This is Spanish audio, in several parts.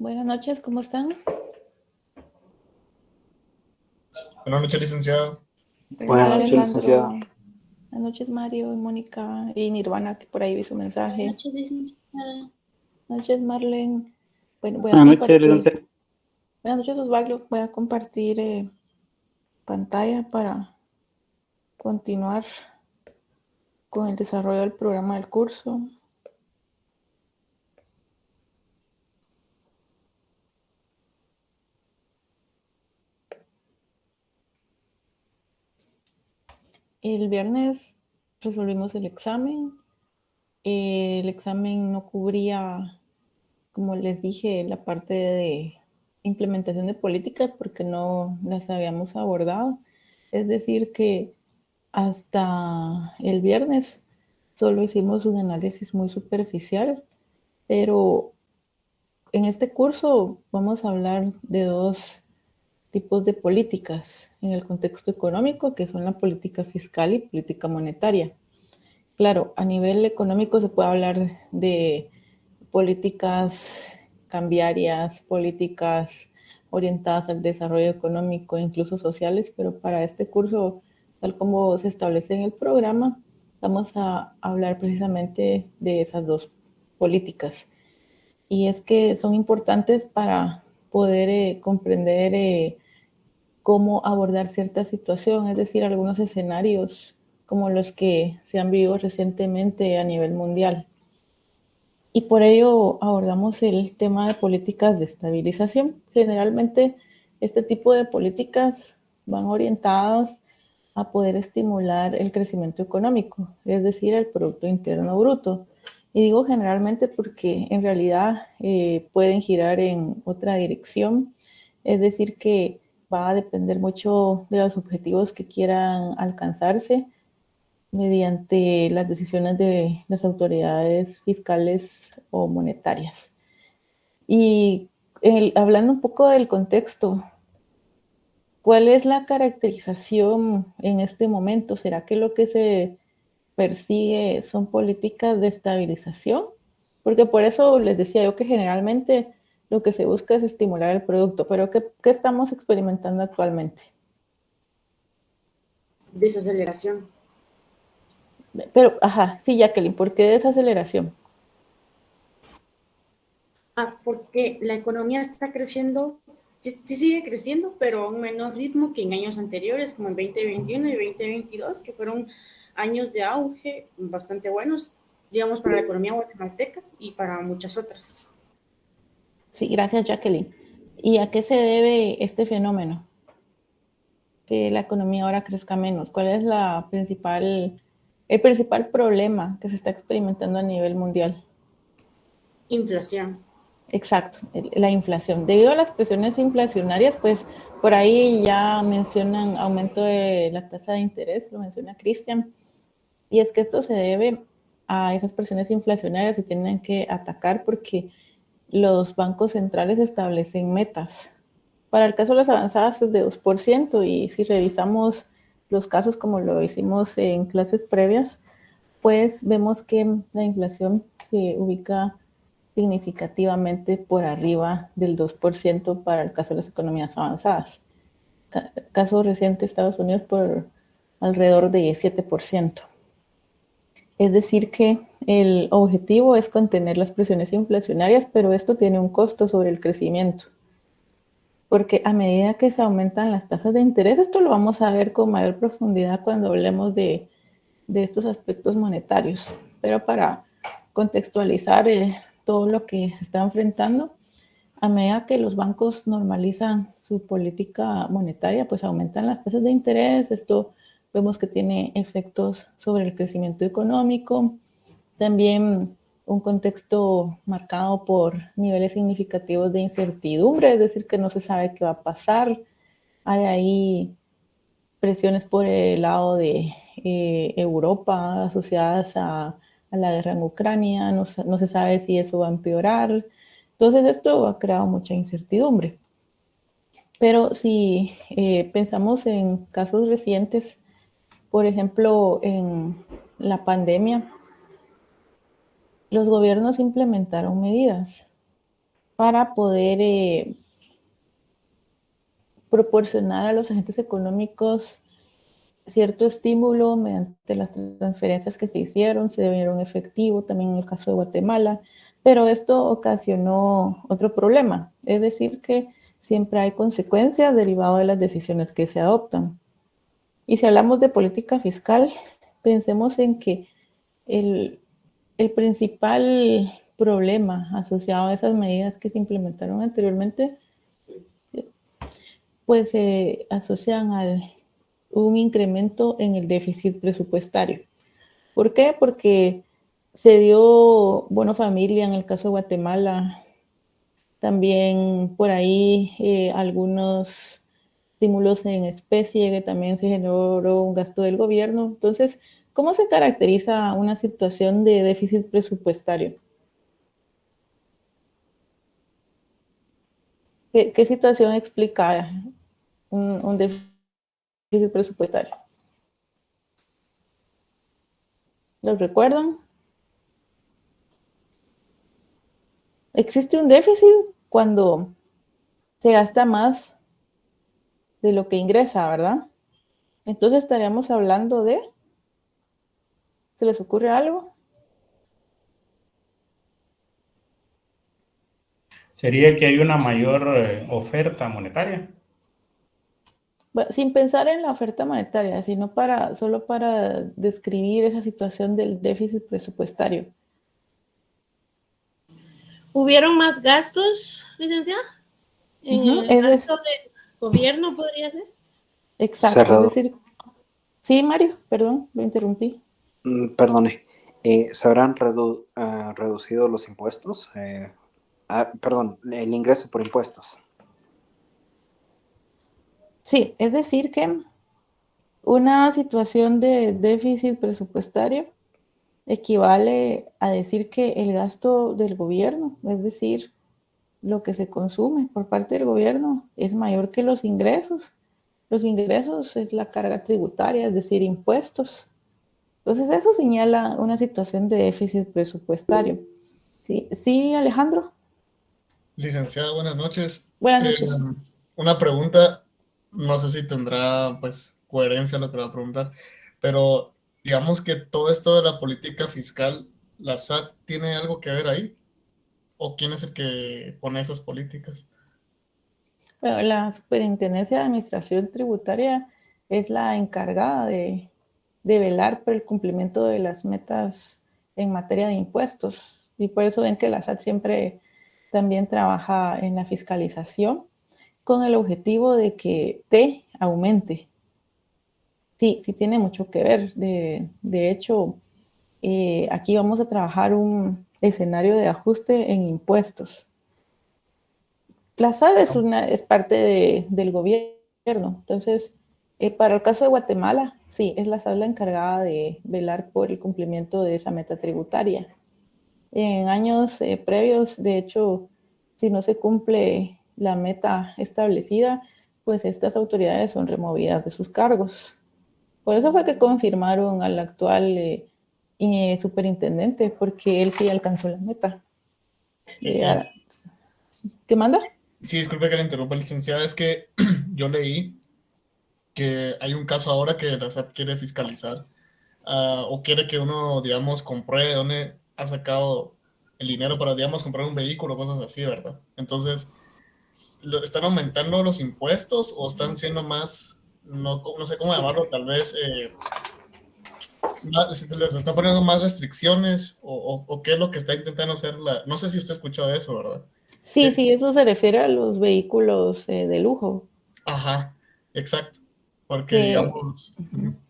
Buenas noches, ¿cómo están? Buenas noches, licenciado. Buenas Buenas noches, noches, Alejandro. licenciada. Buenas noches, Mario y Mónica y Nirvana, que por ahí vi su Buenas mensaje. noches, licenciada. Buenas noches, Marlene. Bueno, voy a Buenas noches, compartir. licenciada. Buenas noches, Osvaldo. Voy a compartir pantalla para continuar con el desarrollo del programa del curso. El viernes resolvimos el examen. El examen no cubría, como les dije, la parte de implementación de políticas porque no las habíamos abordado. Es decir, que hasta el viernes solo hicimos un análisis muy superficial, pero en este curso vamos a hablar de dos tipos de políticas en el contexto económico, que son la política fiscal y política monetaria. Claro, a nivel económico se puede hablar de políticas cambiarias, políticas orientadas al desarrollo económico e incluso sociales, pero para este curso, tal como se establece en el programa, vamos a hablar precisamente de esas dos políticas. Y es que son importantes para poder comprender cómo abordar cierta situación, es decir, algunos escenarios como los que se han vivido recientemente a nivel mundial. Y por ello abordamos el tema de políticas de estabilización. Generalmente este tipo de políticas van orientadas a poder estimular el crecimiento económico, es decir, el Producto Interno Bruto. Y digo generalmente porque en realidad pueden girar en otra dirección, es decir, que va a depender mucho de los objetivos que quieran alcanzarse mediante las decisiones de las autoridades fiscales o monetarias. Y hablando un poco del contexto, ¿cuál es la caracterización en este momento? ¿Será que lo que se persigue son políticas de estabilización? Porque por eso les decía yo que generalmente lo que se busca es estimular el producto, pero ¿qué estamos experimentando actualmente? Desaceleración. Pero, ajá, sí, Jacqueline, ¿por qué desaceleración? Porque la economía está creciendo, sí sigue creciendo, pero a un menor ritmo que en años anteriores, como en 2021 y 2022, que fueron años de auge bastante buenos, digamos, para la economía guatemalteca y para muchas otras. Sí, gracias, Jacqueline. ¿Y a qué se debe este fenómeno? Que la economía ahora crezca menos. ¿Cuál es el principal problema que se está experimentando a nivel mundial? Inflación. Exacto, la inflación. Debido a las presiones inflacionarias, pues por ahí ya mencionan aumento de la tasa de interés, lo menciona Cristian, y es que esto se debe a esas presiones inflacionarias y tienen que atacar porque los bancos centrales establecen metas. Para el caso de las avanzadas es de 2% y si revisamos los casos como lo hicimos en clases previas, pues vemos que la inflación se ubica significativamente por arriba del 2% para el caso de las economías avanzadas. Caso reciente Estados Unidos por alrededor de 7%. Es decir, que el objetivo es contener las presiones inflacionarias, pero esto tiene un costo sobre el crecimiento. Porque a medida que se aumentan las tasas de interés, esto lo vamos a ver con mayor profundidad cuando hablemos de estos aspectos monetarios. Pero para contextualizar todo lo que se está enfrentando, a medida que los bancos normalizan su política monetaria, pues aumentan las tasas de interés. Esto vemos que tiene efectos sobre el crecimiento económico. También un contexto marcado por niveles significativos de incertidumbre, es decir, que no se sabe qué va a pasar. Hay ahí presiones por el lado de Europa asociadas a la guerra en Ucrania, no se sabe si eso va a empeorar. Entonces esto ha creado mucha incertidumbre. Pero si pensamos en casos recientes, por ejemplo, en la pandemia, los gobiernos implementaron medidas para poder proporcionar a los agentes económicos cierto estímulo mediante las transferencias que se hicieron, se dieron efectivo, también en el caso de Guatemala, pero esto ocasionó otro problema, es decir, que siempre hay consecuencias derivadas de las decisiones que se adoptan. Y si hablamos de política fiscal, pensemos en que el principal problema asociado a esas medidas que se implementaron anteriormente, pues se asocian a un incremento en el déficit presupuestario. ¿Por qué? Porque se dio bono familia en el caso de Guatemala, también por ahí algunos estímulos en especie, que también se generó un gasto del gobierno. Entonces, ¿cómo se caracteriza una situación de déficit presupuestario? ¿Qué situación explica un déficit presupuestario? ¿Lo recuerdan? Existe un déficit cuando se gasta más de lo que ingresa, ¿verdad? Entonces estaríamos hablando de, ¿se les ocurre algo? Sería que hay una mayor oferta monetaria. Bueno, sin pensar en la oferta monetaria, sino solo para describir esa situación del déficit presupuestario. ¿Hubieron más gastos, licenciada? En el gasto del gobierno, podría ser. Exacto, es decir, sí, Mario, perdón, lo interrumpí. Perdone, ¿se habrán reducido los impuestos? Perdón, el ingreso por impuestos. Sí, es decir que una situación de déficit presupuestario equivale a decir que el gasto del gobierno, es decir, lo que se consume por parte del gobierno, es mayor que los ingresos. Los ingresos es la carga tributaria, es decir, impuestos. Entonces eso señala una situación de déficit presupuestario. Sí, sí, Alejandro. Licenciada, buenas noches. Buenas noches. Una pregunta, no sé si tendrá pues coherencia lo que le voy a preguntar, pero digamos que todo esto de la política fiscal, ¿la SAT tiene algo que ver ahí? ¿O quién es el que pone esas políticas? Bueno, la Superintendencia de Administración Tributaria es la encargada de velar por el cumplimiento de las metas en materia de impuestos. Y por eso ven que la SAT siempre también trabaja en la fiscalización con el objetivo de que T aumente. Sí, sí tiene mucho que ver. De hecho, aquí vamos a trabajar un escenario de ajuste en impuestos. La SAT es parte del gobierno. Entonces, para el caso de Guatemala, sí, es la SAT la encargada de velar por el cumplimiento de esa meta tributaria. En años previos, de hecho, si no se cumple la meta establecida, pues estas autoridades son removidas de sus cargos. Por eso fue que confirmaron al actual superintendente, porque él sí alcanzó la meta. ¿Qué manda? Sí, disculpe que le interrumpa, licenciada, es que yo leí que hay un caso ahora que la SAT quiere fiscalizar o quiere que uno, digamos, compruebe dónde ha sacado el dinero para, digamos, comprar un vehículo, cosas así, ¿verdad? Entonces, ¿están aumentando los impuestos o están siendo más, no sé cómo llamarlo, tal vez, les están poniendo más restricciones o qué es lo que está intentando hacer no sé si usted escuchó de eso, ¿verdad? Sí, sí, eso se refiere a los vehículos de lujo. Ajá, exacto. Porque, digamos...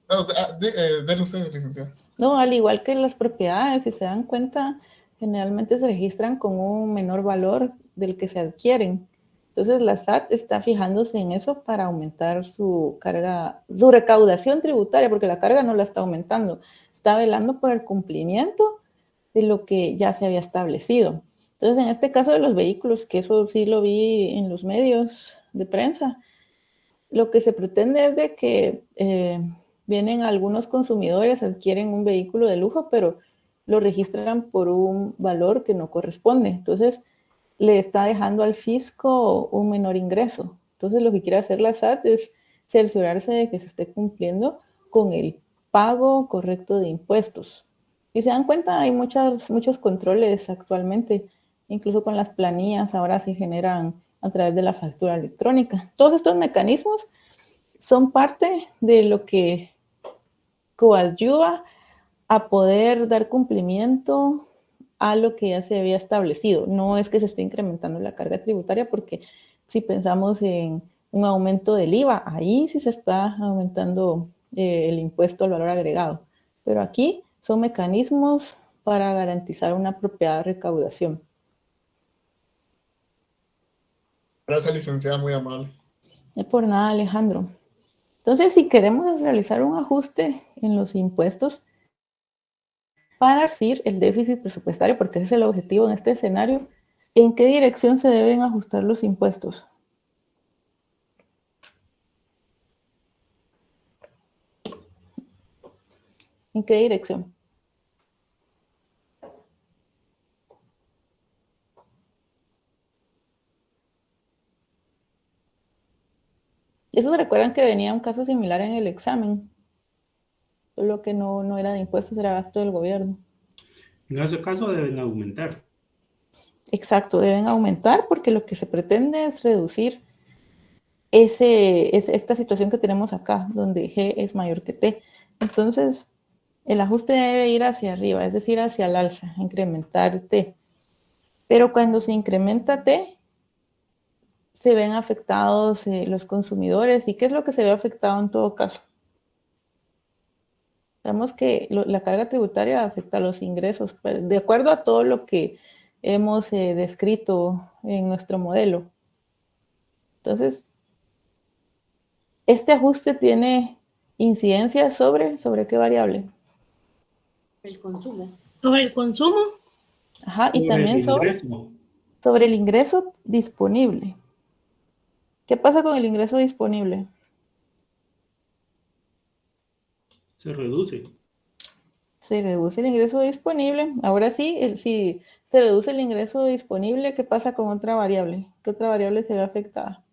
No, dele usted, licenciado. No, al igual que las propiedades, si se dan cuenta, generalmente se registran con un menor valor del que se adquieren. Entonces la SAT está fijándose en eso para aumentar su carga, su recaudación tributaria, porque la carga no la está aumentando. Está velando por el cumplimiento de lo que ya se había establecido. Entonces, en este caso de los vehículos, que eso sí lo vi en los medios de prensa, lo que se pretende es de que vienen algunos consumidores, adquieren un vehículo de lujo, pero lo registran por un valor que no corresponde. Entonces, le está dejando al fisco un menor ingreso. Entonces, lo que quiere hacer la SAT es cerciorarse de que se esté cumpliendo con el pago correcto de impuestos. Si se dan cuenta, hay muchos controles actualmente, incluso con las planillas, ahora se generan a través de la factura electrónica. Todos estos mecanismos son parte de lo que coadyuva a poder dar cumplimiento a lo que ya se había establecido. No es que se esté incrementando la carga tributaria, porque si pensamos en un aumento del IVA, ahí sí se está aumentando el impuesto al valor agregado. Pero aquí son mecanismos para garantizar una apropiada recaudación. Gracias, licenciada, muy amable. No por nada, Alejandro. Entonces, si queremos realizar un ajuste en los impuestos para reducir el déficit presupuestario, porque ese es el objetivo en este escenario, ¿en qué dirección se deben ajustar los impuestos? ¿En qué dirección? Eso se recuerdan que venía un caso similar en el examen, solo que no era de impuestos, era gasto del gobierno. En ese caso deben aumentar. Exacto, deben aumentar porque lo que se pretende es reducir esta situación que tenemos acá, donde G es mayor que T. Entonces, el ajuste debe ir hacia arriba, es decir, hacia el alza, incrementar T. Pero cuando se incrementa T, se ven afectados los consumidores. ¿Y qué es lo que se ve afectado en todo caso? Sabemos que la carga tributaria afecta a los ingresos, de acuerdo a todo lo que hemos descrito en nuestro modelo. Entonces, este ajuste tiene incidencia sobre qué variable. El consumo. Sobre el consumo. Ajá, y también sobre el ingreso disponible. ¿Qué pasa con el ingreso disponible? Se reduce. Se reduce el ingreso disponible. Ahora sí, si se reduce el ingreso disponible, ¿qué pasa con otra variable? ¿Qué otra variable se ve afectada?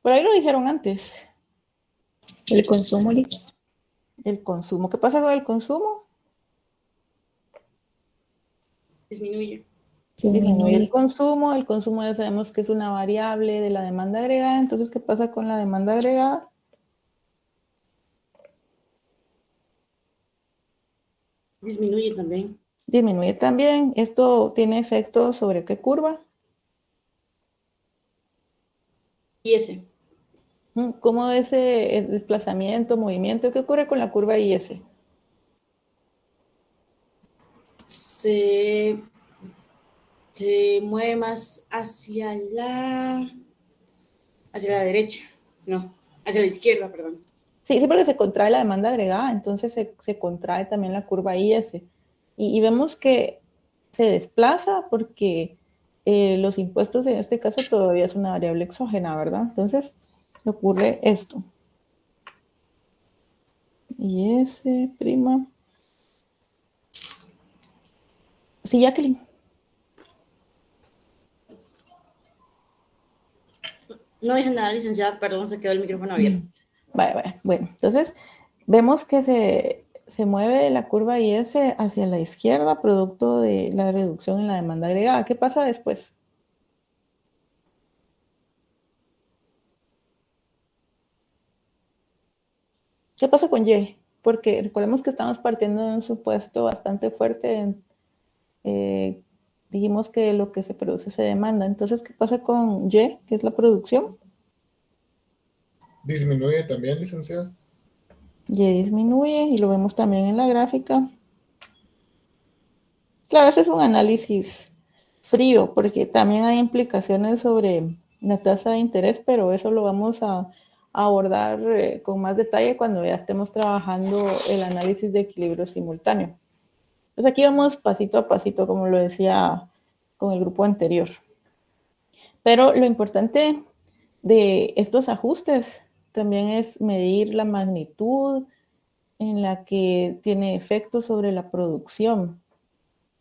Por ahí lo dijeron antes. El consumo. El consumo. ¿Qué pasa con el consumo? Disminuye. Disminuye el consumo. El consumo ya sabemos que es una variable de la demanda agregada. Entonces, ¿qué pasa con la demanda agregada? Disminuye también. Disminuye también. Esto tiene efecto sobre qué curva. IS. ¿Cómo ese desplazamiento, movimiento? ¿Qué ocurre con la curva IS? Se mueve más hacia la derecha. No, hacia la izquierda, perdón. Sí, porque se contrae la demanda agregada, entonces se contrae también la curva IS. Y vemos que se desplaza porque los impuestos en este caso todavía es una variable exógena, ¿verdad? Entonces ocurre esto. IS prima. Sí, Jacqueline. No dije nada, licenciada, perdón, se quedó el micrófono abierto. Vaya. Bueno, entonces vemos que se mueve la curva IS hacia la izquierda, producto de la reducción en la demanda agregada. ¿Qué pasa después? ¿Qué pasa con Y? Porque recordemos que estamos partiendo de un supuesto bastante fuerte. Dijimos que lo que se produce se demanda. Entonces, ¿qué pasa con Y, que es la producción? Disminuye también, licenciada. Y disminuye y lo vemos también en la gráfica. Claro, ese es un análisis frío porque también hay implicaciones sobre la tasa de interés, pero eso lo vamos a abordar con más detalle cuando ya estemos trabajando el análisis de equilibrio simultáneo. Pues aquí vamos pasito a pasito, como lo decía con el grupo anterior. Pero lo importante de estos ajustes también es medir la magnitud en la que tiene efecto sobre la producción.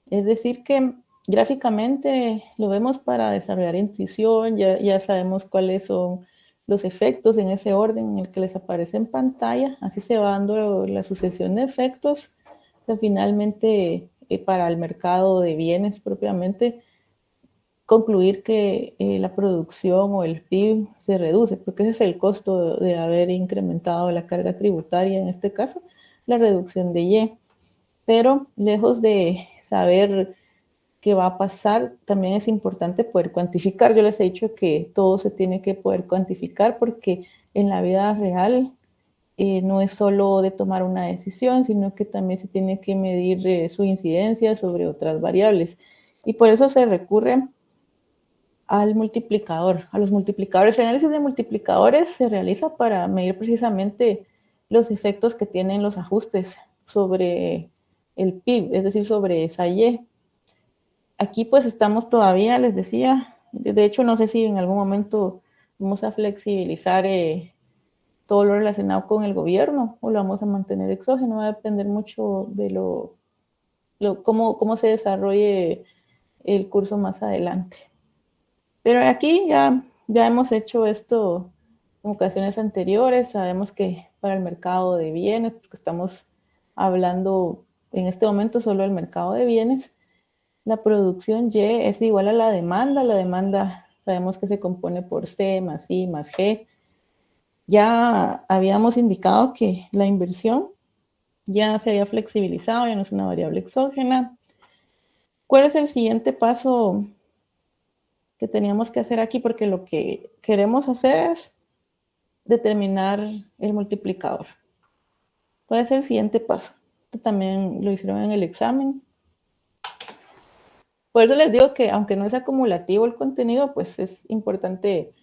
Es decir, que Gráficamente lo vemos para desarrollar intuición, ya sabemos cuáles son los efectos en ese orden en el que les aparece en pantalla, así se va dando la sucesión de efectos, que finalmente para el mercado de bienes propiamente, concluir que la producción o el PIB se reduce, porque ese es el costo de haber incrementado la carga tributaria, en este caso, la reducción de Y. Pero lejos de saber qué va a pasar, también es importante poder cuantificar. Yo les he dicho que todo se tiene que poder cuantificar porque en la vida real no es solo de tomar una decisión, sino que también se tiene que medir su incidencia sobre otras variables. Y por eso se recurre al multiplicador, a los multiplicadores. El análisis de multiplicadores se realiza para medir precisamente los efectos que tienen los ajustes sobre el PIB, es decir, sobre esa Y. Aquí pues estamos todavía, les decía, de hecho no sé si en algún momento vamos a flexibilizar todo lo relacionado con el gobierno o lo vamos a mantener exógeno, va a depender mucho de cómo se desarrolle el curso más adelante. Pero aquí ya hemos hecho esto en ocasiones anteriores, sabemos que para el mercado de bienes, porque estamos hablando en este momento solo del mercado de bienes, la producción Y es igual a la demanda sabemos que se compone por C más I más G. Ya habíamos indicado que la inversión ya se había flexibilizado, ya no es una variable exógena. ¿Cuál es el siguiente paso que teníamos que hacer aquí? Porque lo que queremos hacer es determinar el multiplicador. ¿Cuál es el siguiente paso? Esto también lo hicieron en el examen. Por eso les digo que aunque no es acumulativo el contenido, pues es importante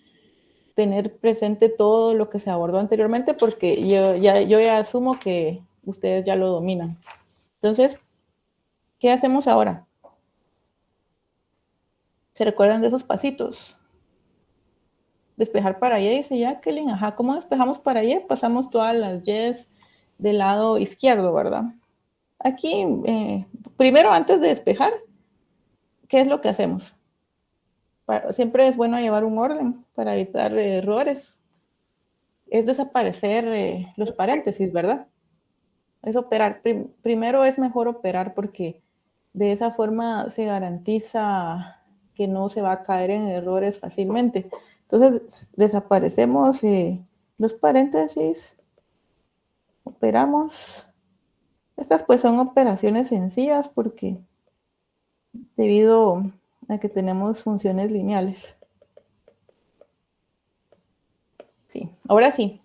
tener presente todo lo que se abordó anteriormente porque yo ya asumo que ustedes ya lo dominan. Entonces, ¿qué hacemos ahora? ¿Se recuerdan de esos pasitos? Despejar para Y, dice Jacqueline. Ajá, ¿cómo despejamos para Y? Pasamos todas las Y's del lado izquierdo, ¿verdad? Aquí, primero antes de despejar, ¿qué es lo que hacemos? Siempre es bueno llevar un orden para evitar errores. Es desaparecer los paréntesis, ¿verdad? Es operar. Primero es mejor operar porque de esa forma se garantiza que no se va a caer en errores fácilmente. Entonces, desaparecemos los paréntesis, operamos. Estas pues son operaciones sencillas porque debido a que tenemos funciones lineales. Sí, ahora sí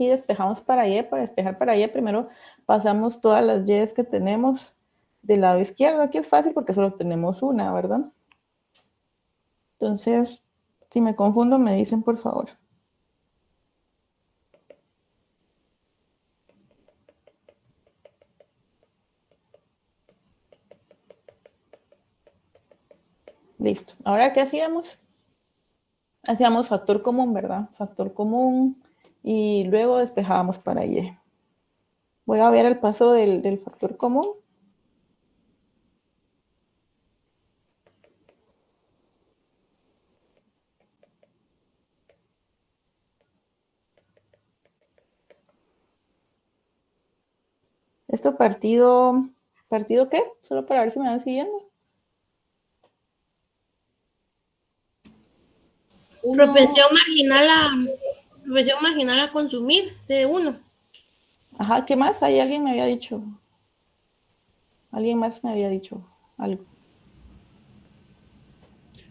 despejamos para Y. Para despejar para Y, primero pasamos todas las Y's que tenemos del lado izquierdo. Aquí es fácil porque solo tenemos una, ¿verdad? Entonces, si me confundo, me dicen por favor. Listo. Ahora, ¿qué hacíamos? Hacíamos factor común, ¿verdad? Factor común y luego despejábamos para Y. Voy a ver el paso del factor común. ¿Esto partido qué? Solo para ver si me van siguiendo. Propensión marginal a consumir, C1. Ajá, ¿qué más? Ahí alguien me había dicho. Alguien más me había dicho algo.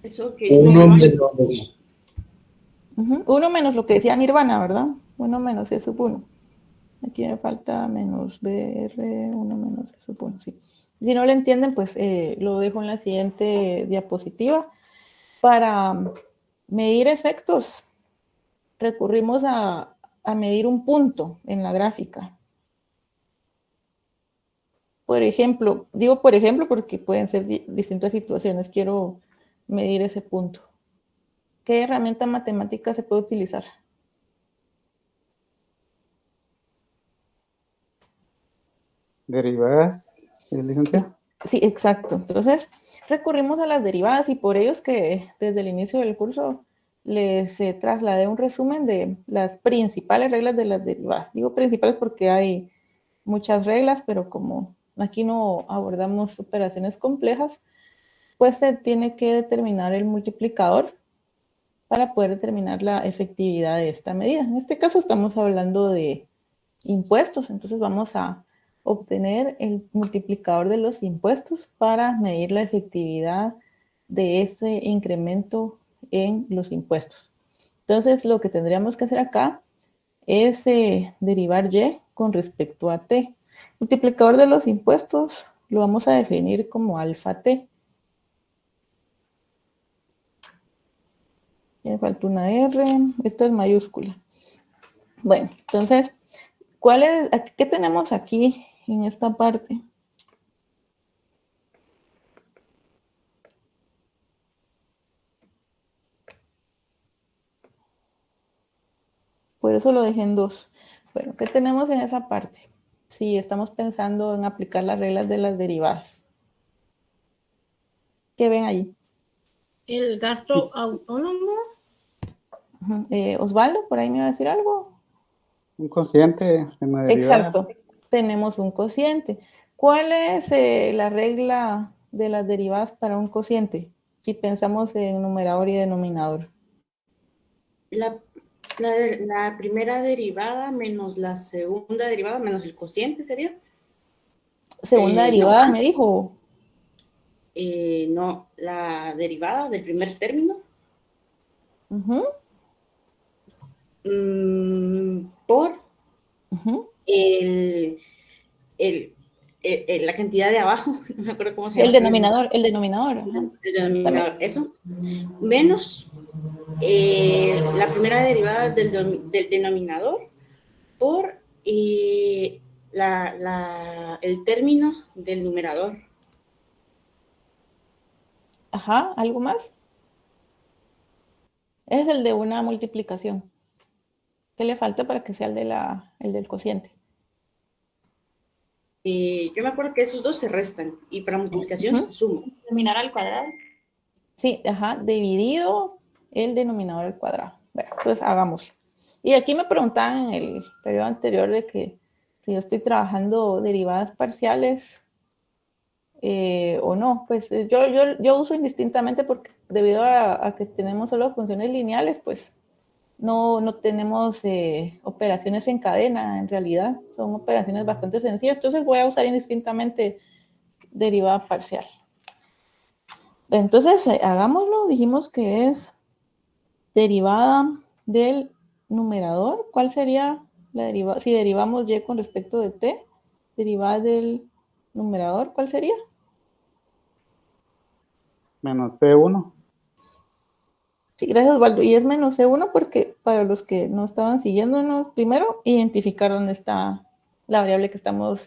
Eso que Uno no, menos. Uno menos lo que decía Nirvana, ¿verdad? Uno menos E sub 1. Aquí me falta menos BR, 1 menos E sub 1, sí. Si no lo entienden, pues lo dejo en la siguiente diapositiva. Para medir efectos, recurrimos a medir un punto en la gráfica. Por ejemplo, digo por ejemplo porque pueden ser distintas situaciones. Quiero medir ese punto. ¿Qué herramienta matemática se puede utilizar? Derivadas, licenciada. Sí, exacto. Entonces, recurrimos a las derivadas y por ello es que desde el inicio del curso les trasladé un resumen de las principales reglas de las derivadas. Digo principales porque hay muchas reglas, pero como aquí no abordamos operaciones complejas, pues se tiene que determinar el multiplicador para poder determinar la efectividad de esta medida. En este caso estamos hablando de impuestos, entonces vamos a obtener el multiplicador de los impuestos para medir la efectividad de ese incremento en los impuestos. Entonces, lo que tendríamos que hacer acá es derivar y con respecto a t. Multiplicador de los impuestos lo vamos a definir como alfa t. Me falta una R, esta es mayúscula. Bueno, entonces, ¿qué tenemos aquí en esta parte? Por eso lo dejé en 2. Bueno, ¿qué tenemos en esa parte? Si estamos pensando en aplicar las reglas de las derivadas. ¿Qué ven allí? El gasto autónomo. Osvaldo, por ahí me va a decir algo. Un cociente de una derivada. Exacto, tenemos un cociente. ¿Cuál es la regla de las derivadas para un cociente? Si pensamos en numerador y denominador. La primera derivada menos la segunda derivada menos el cociente sería. Segunda derivada, no, me dijo. No, la derivada del primer término. Uh-huh. Por Uh-huh. la cantidad de abajo, no me acuerdo cómo se llama. El denominador. El denominador, eso. Menos la primera derivada del denominador por el término del numerador. Ajá, ¿algo más? Es el de una multiplicación. ¿Qué le falta para que sea el del cociente? Yo me acuerdo que esos dos se restan y para multiplicación se suman. Denominador al cuadrado. Sí, ajá, dividido el denominador al cuadrado. Bueno, entonces hagámoslo. Y aquí me preguntaban en el periodo anterior de que si yo estoy trabajando derivadas parciales o no. Pues yo uso indistintamente porque debido a que tenemos solo funciones lineales, pues no tenemos operaciones en cadena en realidad. Son operaciones bastante sencillas. Entonces voy a usar indistintamente derivada parcial. Entonces, hagámoslo. Dijimos que es derivada del numerador. ¿Cuál sería la derivada? Si derivamos y con respecto de t, derivada del numerador, ¿cuál sería? Menos C1. Sí, gracias, Osvaldo. Y es menos C1 porque para los que no estaban siguiéndonos, primero identificar dónde está la variable que estamos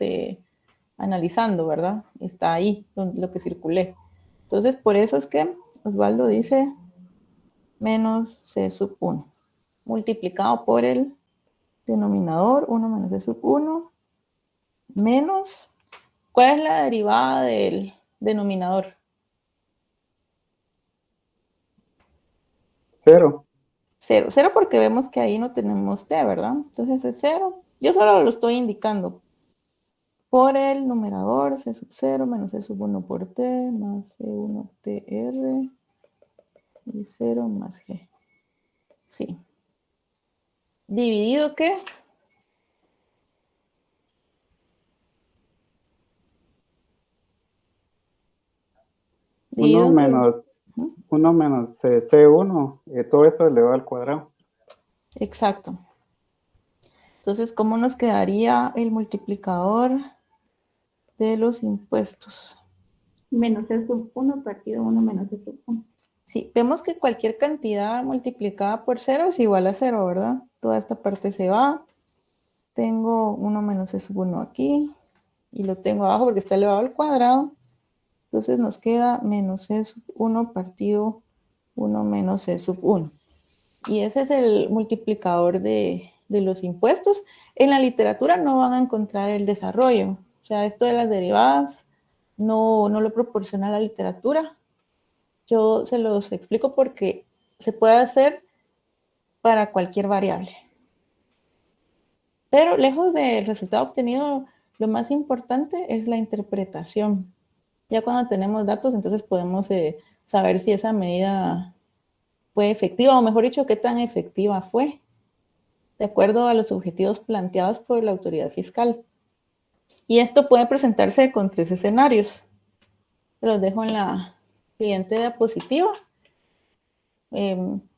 analizando, ¿verdad? Está ahí, lo que circulé. Entonces, por eso es que Osvaldo dice menos C sub 1, multiplicado por el denominador, 1 menos C sub 1, menos, ¿cuál es la derivada del denominador? 0. 0. 0 porque vemos que ahí no tenemos t, ¿verdad? Entonces es 0. Yo solo lo estoy indicando. Por el numerador, c sub 0 menos c sub 1 por t más c1 tr y 0 más g. Sí. ¿Dividido qué? Uno menos C1, todo esto elevado al cuadrado. Exacto. Entonces, ¿cómo nos quedaría el multiplicador de los impuestos? Menos C sub 1 partido 1 menos C sub 1. Sí, vemos que cualquier cantidad multiplicada por 0 es igual a 0, ¿verdad? Toda esta parte se va. Tengo 1 menos C sub 1 aquí. Y lo tengo abajo porque está elevado al cuadrado. Entonces nos queda menos C sub 1 partido 1 menos C sub 1. Y ese es el multiplicador de los impuestos. En la literatura no van a encontrar el desarrollo. O sea, esto de las derivadas no lo proporciona la literatura. Yo se los explico porque se puede hacer para cualquier variable. Pero lejos del resultado obtenido, lo más importante es la interpretación. Ya cuando tenemos datos, entonces podemos saber si esa medida fue efectiva, o mejor dicho, qué tan efectiva fue, de acuerdo a los objetivos planteados por la autoridad fiscal. Y esto puede presentarse con 3 escenarios. Los dejo en la siguiente diapositiva.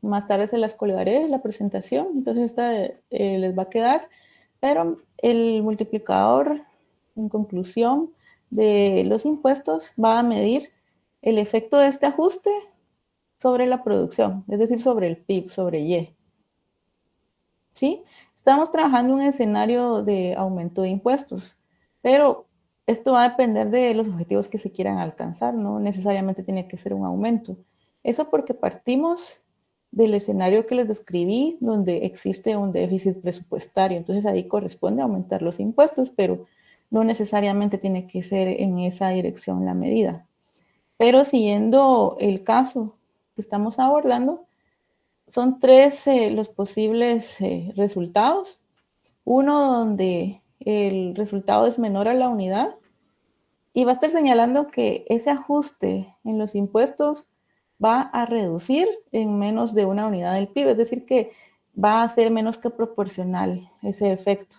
Más tarde se las colgaré la presentación, entonces esta les va a quedar. Pero el multiplicador, en conclusión, de los impuestos va a medir el efecto de este ajuste sobre la producción, es decir, sobre el PIB, sobre Y. ¿Sí? Estamos trabajando en un escenario de aumento de impuestos, pero esto va a depender de los objetivos que se quieran alcanzar, no necesariamente tiene que ser un aumento. Eso porque partimos del escenario que les describí, donde existe un déficit presupuestario. Entonces ahí corresponde aumentar los impuestos, pero no necesariamente tiene que ser en esa dirección la medida. Pero siguiendo el caso que estamos abordando, son 3 los posibles resultados. Uno donde el resultado es menor a la unidad y va a estar señalando que ese ajuste en los impuestos va a reducir en menos de una unidad del PIB, es decir, que va a ser menos que proporcional ese efecto.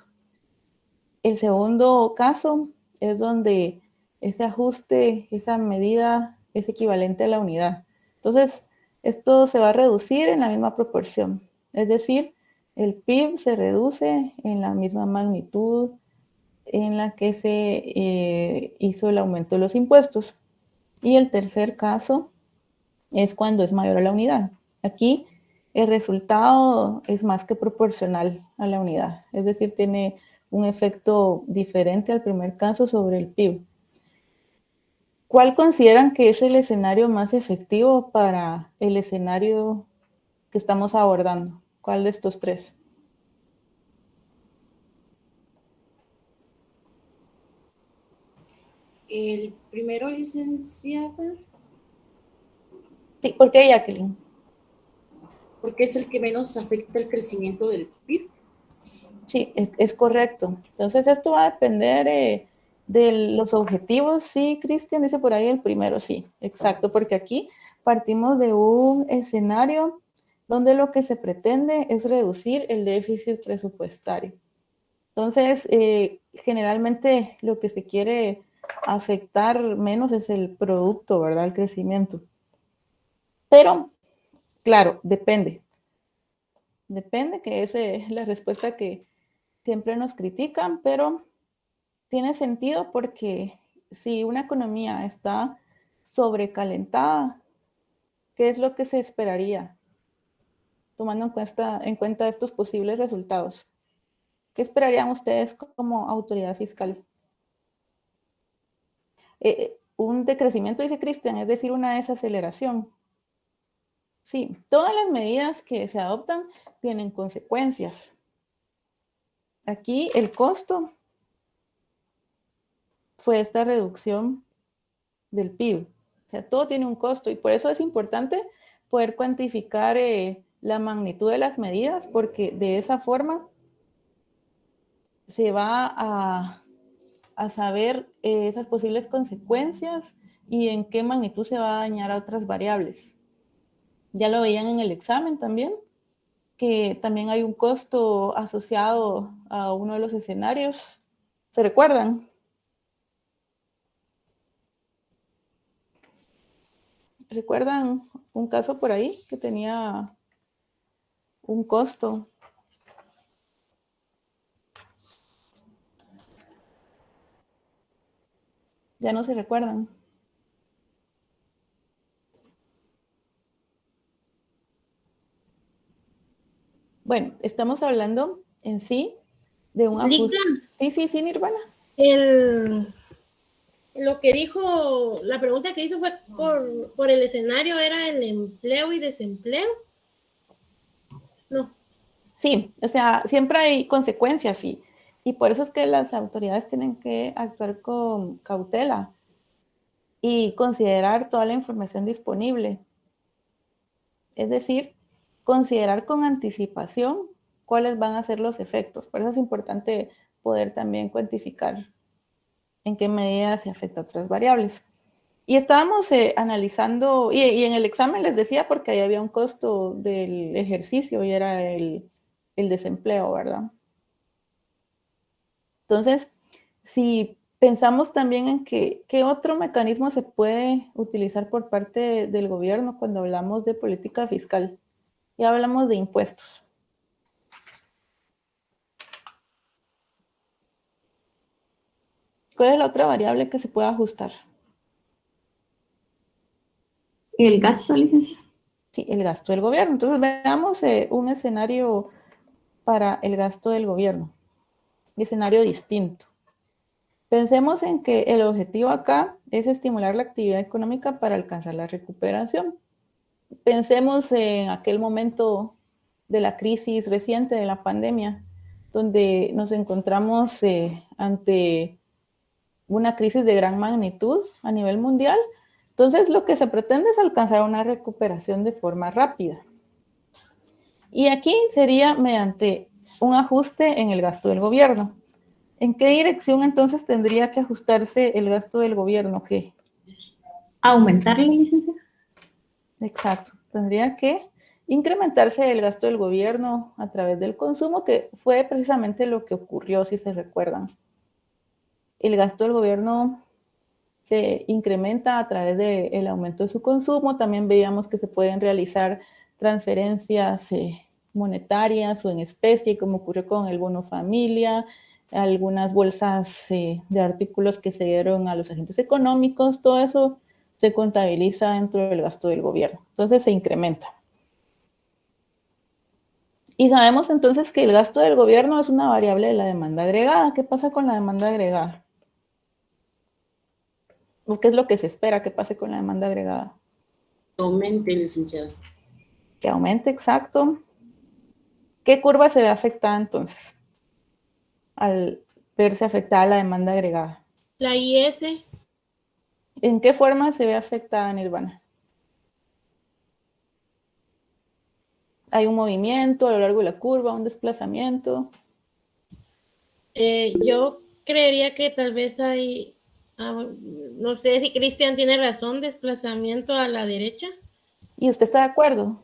El segundo caso es donde ese ajuste, esa medida es equivalente a la unidad. Entonces, esto se va a reducir en la misma proporción, es decir, el PIB se reduce en la misma magnitud en la que se hizo el aumento de los impuestos. Y el tercer caso es cuando es mayor a la unidad. Aquí el resultado es más que proporcional a la unidad, es decir, tiene un efecto diferente al primer caso sobre el PIB. ¿Cuál consideran que es el escenario más efectivo para el escenario que estamos abordando? ¿Cuál de estos 3? El primero, licenciada. Sí, ¿por qué, Jacqueline? Porque es el que menos afecta el crecimiento del PIB. Sí, es correcto. Entonces, esto va a depender de los objetivos. Sí, Cristian dice por ahí el primero, sí, exacto, porque aquí partimos de un escenario donde lo que se pretende es reducir el déficit presupuestario. Entonces, generalmente lo que se quiere afectar menos es el producto, ¿verdad? El crecimiento. Pero, claro, depende. Depende, que esa es la respuesta que siempre nos critican, pero tiene sentido porque si una economía está sobrecalentada, ¿qué es lo que se esperaría? Tomando en cuenta estos posibles resultados. ¿Qué esperarían ustedes como autoridad fiscal? Un decrecimiento, dice Cristian, es decir, una desaceleración. Sí, todas las medidas que se adoptan tienen consecuencias. Aquí el costo fue esta reducción del PIB. O sea, todo tiene un costo y por eso es importante poder cuantificar la magnitud de las medidas, porque de esa forma se va a saber esas posibles consecuencias y en qué magnitud se va a dañar a otras variables. Ya lo veían en el examen también, que también hay un costo asociado a uno de los escenarios. ¿Se recuerdan? ¿Recuerdan un caso por ahí que tenía un costo? Ya no se recuerdan. Bueno, estamos hablando en sí de un ajuste. Sí, Nirvana. Lo que dijo, la pregunta que hizo fue por el escenario, ¿era el empleo y desempleo? No. Sí, o sea, siempre hay consecuencias y por eso es que las autoridades tienen que actuar con cautela, y considerar toda la información disponible. Es decir, considerar con anticipación cuáles van a ser los efectos. Por eso es importante poder también cuantificar en qué medida se afecta a otras variables. Y estábamos analizando, y en el examen les decía, porque ahí había un costo del ejercicio y era el desempleo, ¿verdad? Entonces, si pensamos también en qué otro mecanismo se puede utilizar por parte del gobierno cuando hablamos de política fiscal, ya hablamos de impuestos. ¿Cuál es la otra variable que se puede ajustar? El gasto, licenciada. Sí, el gasto del gobierno. Entonces, veamos un escenario para el gasto del gobierno, un escenario distinto. Pensemos en que el objetivo acá es estimular la actividad económica para alcanzar la recuperación. Pensemos en aquel momento de la crisis reciente de la pandemia, donde nos encontramos ante una crisis de gran magnitud a nivel mundial. Entonces, lo que se pretende es alcanzar una recuperación de forma rápida. Y aquí sería mediante un ajuste en el gasto del gobierno. ¿En qué dirección entonces tendría que ajustarse el gasto del gobierno? ¿Qué? ¿Aumentarle, licenciada? Exacto. Tendría que incrementarse el gasto del gobierno a través del consumo, que fue precisamente lo que ocurrió, si se recuerdan. El gasto del gobierno se incrementa a través del aumento de su consumo. También veíamos que se pueden realizar transferencias monetarias o en especie, como ocurrió con el bono familia, algunas bolsas de artículos que se dieron a los agentes económicos. Todo eso se contabiliza dentro del gasto del gobierno. Entonces se incrementa. Y sabemos entonces que el gasto del gobierno es una variable de la demanda agregada. ¿Qué pasa con la demanda agregada? ¿O qué es lo que se espera que pase con la demanda agregada? Aumente, licenciada. Que aumente, exacto. ¿Qué curva se ve afectada entonces al verse afectada la demanda agregada? La IS. ¿En qué forma se ve afectada, Nirvana? ¿Hay un movimiento a lo largo de la curva, un desplazamiento? Yo creería que tal vez hay, no sé si Cristian tiene razón, desplazamiento a la derecha. ¿Y usted está de acuerdo?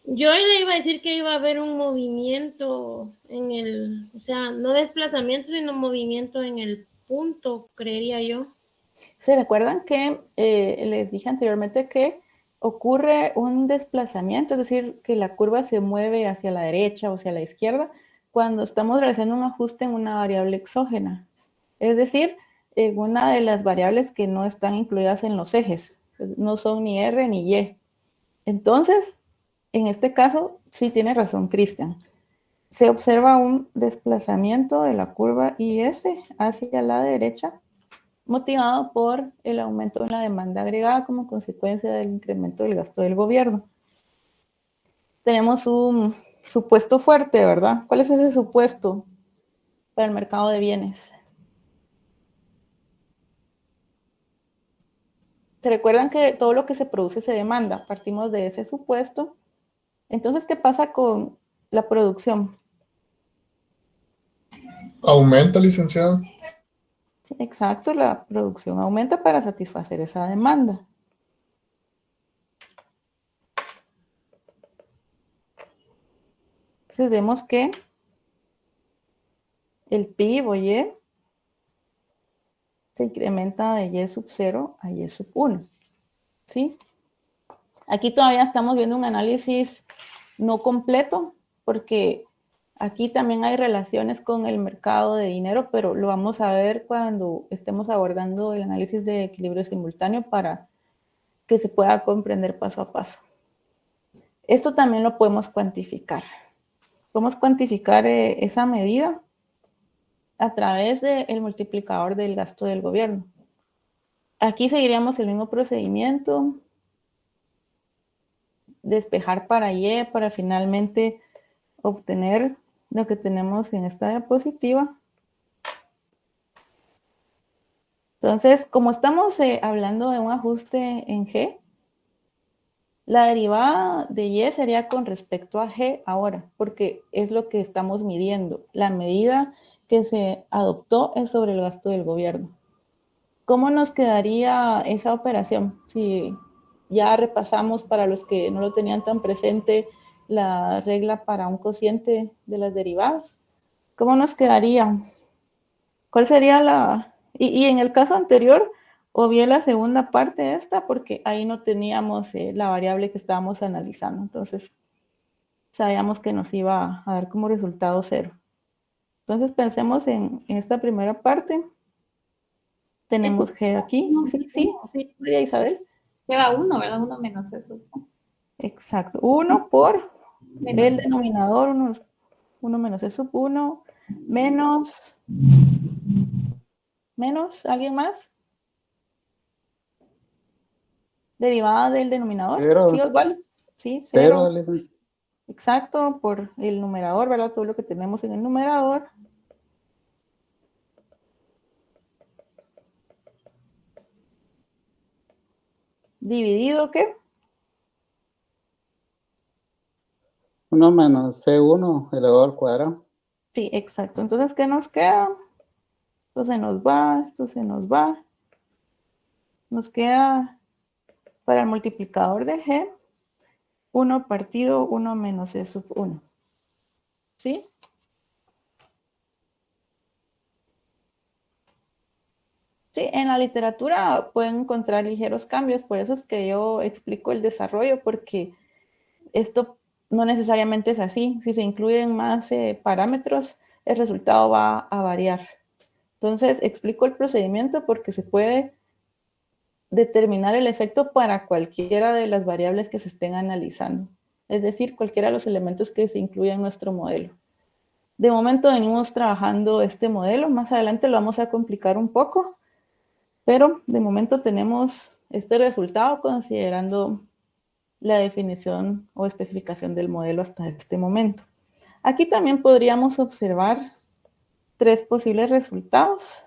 Yo le iba a decir que iba a haber un movimiento en el, o sea, no desplazamiento, sino movimiento en el punto, creería yo. ¿Se recuerdan que les dije anteriormente que ocurre un desplazamiento, es decir, que la curva se mueve hacia la derecha o hacia la izquierda cuando estamos realizando un ajuste en una variable exógena? Es decir, en una de las variables que no están incluidas en los ejes, no son ni R ni Y. Entonces, en este caso, sí tiene razón Cristian. Se observa un desplazamiento de la curva IS hacia la derecha, motivado por el aumento en la demanda agregada como consecuencia del incremento del gasto del gobierno. Tenemos un supuesto fuerte, ¿verdad? ¿Cuál es ese supuesto para el mercado de bienes? ¿Se recuerdan que todo lo que se produce se demanda? Partimos de ese supuesto. Entonces, ¿qué pasa con la producción? Aumenta, licenciado. Sí, exacto, la producción aumenta para satisfacer esa demanda. Entonces vemos que el PIB o Y se incrementa de Y sub 0 a Y sub 1. ¿Sí? Aquí todavía estamos viendo un análisis no completo porque aquí también hay relaciones con el mercado de dinero, pero lo vamos a ver cuando estemos abordando el análisis de equilibrio simultáneo para que se pueda comprender paso a paso. Esto también lo podemos cuantificar. Podemos cuantificar esa medida a través del multiplicador del gasto del gobierno. Aquí seguiríamos el mismo procedimiento, despejar para Y para finalmente obtener lo que tenemos en esta diapositiva. Entonces, como estamos hablando de un ajuste en G, la derivada de Y sería con respecto a G ahora, porque es lo que estamos midiendo. La medida que se adoptó es sobre el gasto del gobierno. ¿Cómo nos quedaría esa operación? Si ya repasamos, para los que no lo tenían tan presente, la regla para un cociente de las derivadas. ¿Cómo nos quedaría? ¿Cuál sería la...? Y en el caso anterior, obvié la segunda parte de esta porque ahí no teníamos la variable que estábamos analizando. Entonces, sabíamos que nos iba a dar como resultado 0. Entonces, pensemos en esta primera parte. Tenemos G aquí. Sí, María Isabel. Lleva 1, ¿verdad? 1 menos eso. Exacto. 1 por Menos. el denominador, 1 menos E sub 1, menos, ¿alguien más? Derivada del denominador. 0. ¿Sí, Osvaldo? Sí, 0. 0. Exacto, por el numerador, ¿verdad? Todo lo que tenemos en el numerador. ¿Dividido qué? 1 menos C1 elevado al cuadrado. Sí, exacto. Entonces, ¿qué nos queda? Esto se nos va, esto se nos va. Nos queda para el multiplicador de G, 1 partido 1 menos E sub 1. ¿Sí? Sí, en la literatura pueden encontrar ligeros cambios, por eso es que yo explico el desarrollo, porque esto no necesariamente es así. Si se incluyen más parámetros, el resultado va a variar. Entonces, explico el procedimiento porque se puede determinar el efecto para cualquiera de las variables que se estén analizando, es decir, cualquiera de los elementos que se incluyan en nuestro modelo. De momento venimos trabajando este modelo, más adelante lo vamos a complicar un poco, pero de momento tenemos este resultado considerando la definición o especificación del modelo hasta este momento. Aquí también podríamos observar 3 posibles resultados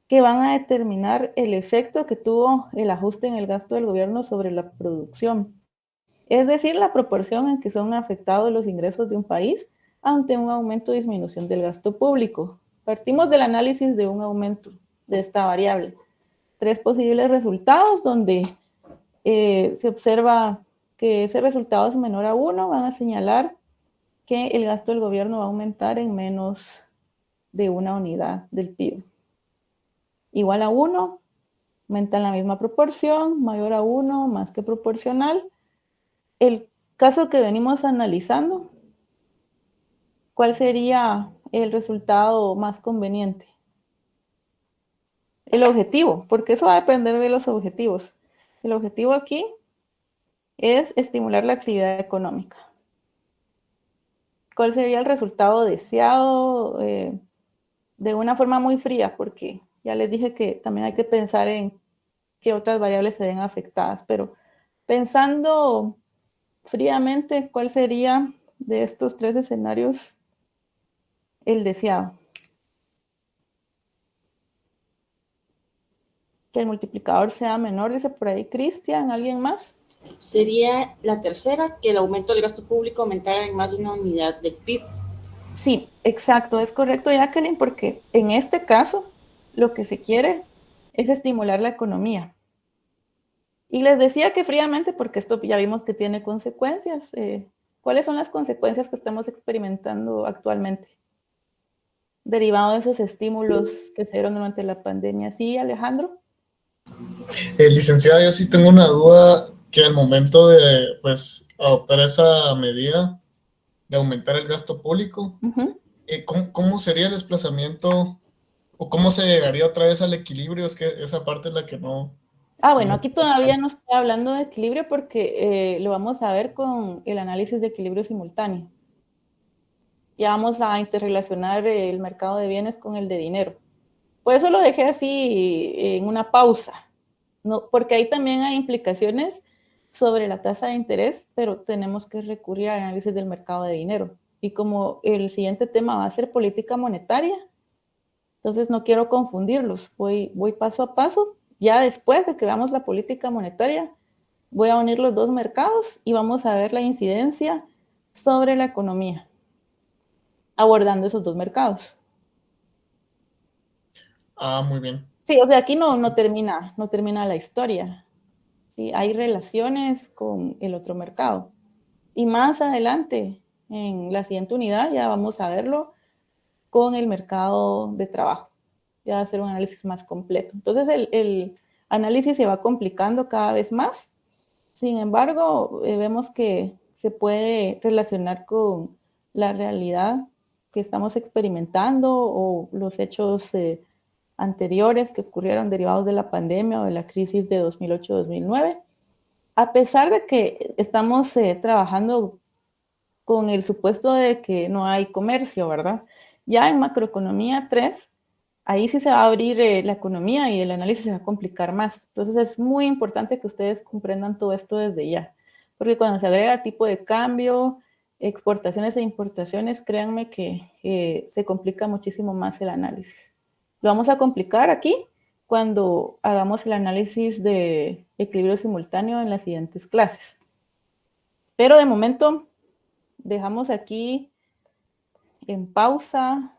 que van a determinar el efecto que tuvo el ajuste en el gasto del gobierno sobre la producción. Es decir, la proporción en que son afectados los ingresos de un país ante un aumento o disminución del gasto público. Partimos del análisis de un aumento de esta variable. 3 posibles resultados donde se observa que ese resultado es menor a 1, van a señalar que el gasto del gobierno va a aumentar en menos de 1 unidad del PIB. Igual a 1, aumenta en la misma proporción, mayor a 1, más que proporcional. El caso que venimos analizando, ¿cuál sería el resultado más conveniente? El objetivo, porque eso va a depender de los objetivos. El objetivo aquí es estimular la actividad económica. ¿Cuál sería el resultado deseado? De una forma muy fría, porque ya les dije que también hay que pensar en qué otras variables se ven afectadas, pero pensando fríamente, ¿cuál sería de estos 3 escenarios el deseado? Que el multiplicador sea menor, dice por ahí Cristian, ¿alguien más? Sería la tercera, que el aumento del gasto público aumentara en más de 1 unidad del PIB. Sí, exacto, es correcto, Jacqueline, porque en este caso lo que se quiere es estimular la economía. Y les decía que fríamente, porque esto ya vimos que tiene consecuencias. ¿Cuáles son las consecuencias que estamos experimentando actualmente? Derivado de esos estímulos que se dieron durante la pandemia. ¿Sí, Alejandro? Licenciada, yo sí tengo una duda, que al momento de pues adoptar esa medida de aumentar el gasto público, ¿cómo sería el desplazamiento o cómo se llegaría otra vez al equilibrio? Es que esa parte es la que no... Bueno, aquí todavía no estoy hablando de equilibrio porque lo vamos a ver con el análisis de equilibrio simultáneo. Ya vamos a interrelacionar el mercado de bienes con el de dinero. Por eso lo dejé así en una pausa, ¿no? Porque ahí también hay implicaciones sobre la tasa de interés, pero tenemos que recurrir al análisis del mercado de dinero. Y como el siguiente tema va a ser política monetaria, Entonces no quiero confundirlos, voy paso a paso. Ya después de que veamos la política monetaria, voy a unir los dos mercados y vamos a ver la incidencia sobre la economía, abordando esos dos mercados. Muy bien. Sí, o sea, aquí no termina la historia. ¿Sí? Hay relaciones con el otro mercado. Y más adelante, en la siguiente unidad, ya vamos a verlo con el mercado de trabajo. Ya va a ser un análisis más completo. Entonces, el análisis se va complicando cada vez más. Sin embargo, vemos que se puede relacionar con la realidad que estamos experimentando o los hechos anteriores que ocurrieron derivados de la pandemia o de la crisis de 2008-2009. A pesar de que estamos trabajando con el supuesto de que no hay comercio, ¿verdad? Ya en macroeconomía 3, ahí sí se va a abrir la economía y el análisis se va a complicar más. Entonces es muy importante que ustedes comprendan todo esto desde ya, porque cuando se agrega tipo de cambio, exportaciones e importaciones, créanme que se complica muchísimo más el análisis. Lo vamos a complicar aquí cuando hagamos el análisis de equilibrio simultáneo en las siguientes clases. Pero de momento dejamos aquí en pausa.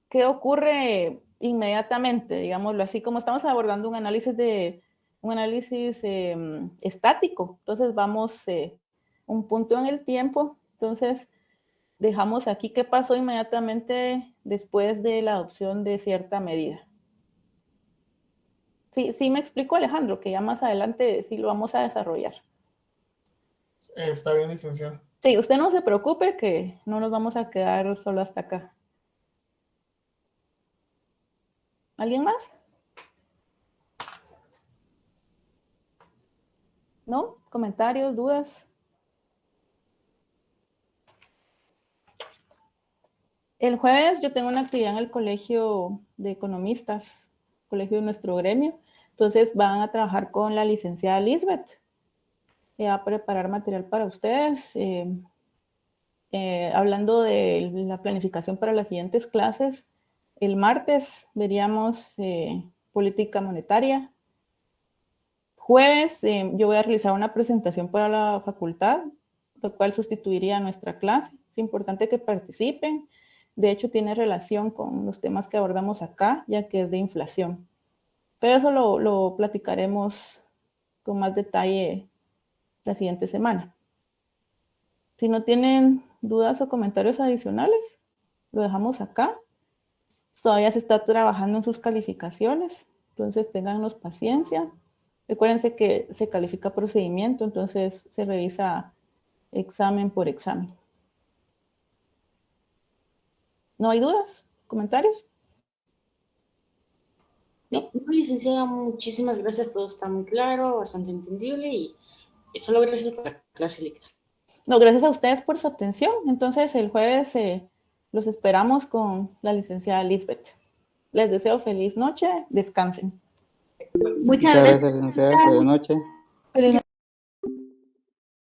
¿Qué ocurre inmediatamente? Digámoslo así, como estamos abordando un análisis estático. Entonces vamos un punto en el tiempo. Entonces dejamos aquí qué pasó inmediatamente después de la adopción de cierta medida. Sí me explico, Alejandro, que ya más adelante sí lo vamos a desarrollar. Está bien, licenciado. Sí, usted no se preocupe que no nos vamos a quedar solo hasta acá. ¿Alguien más? ¿No? ¿Comentarios, dudas? El jueves yo tengo una actividad en el colegio de economistas, colegio de nuestro gremio. Entonces van a trabajar con la licenciada Lisbeth. Va a preparar material para ustedes. Hablando de la planificación para las siguientes clases, el martes veríamos política monetaria. Jueves yo voy a realizar una presentación para la facultad, lo cual sustituiría a nuestra clase. Es importante que participen. De hecho, tiene relación con los temas que abordamos acá, ya que es de inflación. Pero eso lo platicaremos con más detalle la siguiente semana. Si no tienen dudas o comentarios adicionales, lo dejamos acá. Todavía se está trabajando en sus calificaciones, entonces téngannos paciencia. Recuérdense que se califica procedimiento, entonces se revisa examen por examen. ¿No hay dudas? ¿Comentarios? No, licenciada, muchísimas gracias, todo está muy claro, bastante entendible y solo gracias por la clase, Licta. No, gracias a ustedes por su atención. Entonces el jueves los esperamos con la licenciada Lisbeth. Les deseo feliz noche, descansen. Muchas Muchas gracias. gracias, licenciada. Buenas noches. Feliz noche.